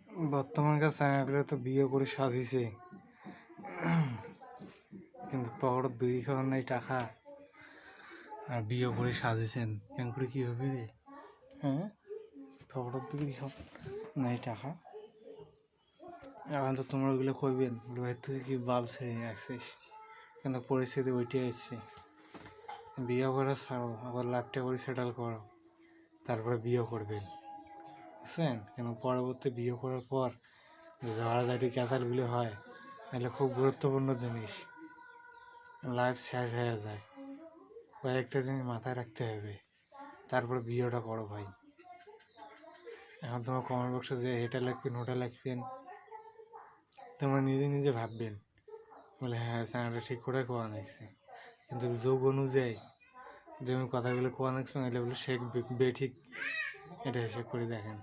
বর্তমানকার চ্যানেলগুলো তো বিয়ে করে সাজিছে, কিন্তু পকেটত বিড়ি খাওয়ার নাই টাকা, আর বিয়ে করে সাজিছেন কেন করে কী হবে রে? হ্যাঁ, পকেটত বিড়ি খাওয়া নাই টাকা। এখন তো তোমরা ওইগুলো কইবেন ভাই, তুই কি বাল ছেড়ে রাখছিস, কিন্তু পরিস্থিতি ওইটাই এসছে। বিয়ে করে ছাড়ো, আবার লাখটা করে সেটেল করো, তারপরে বিয়ে করবেন, বুঝছেন? কিন্তু পরবর্তী বিয়ে করার পর ঝগড়াঝাটি ক্যাচালগুলো হয়, তাহলে খুব গুরুত্বপূর্ণ জিনিস, লাইফ শেষ হয়ে যায়। কয়েকটা জিনিস মাথায় রাখতে হবে, তারপরে বিয়েটা করো ভাই। এখন তোমার কমেন্ট বক্সে যে এটা লিখবেন ওটা লিখবেন, তোমরা নিজে নিজে ভাববেন বলে হ্যাঁ চ্যানেলটা ঠিক করে কোয়া নিচ্ছে, কিন্তু যোগ অনুযায়ী যে কথাগুলো কোয়া নিচ্ছেন এগুলো বলে শেখ বে ঠিক, এটা হিসেব করে দেখেন।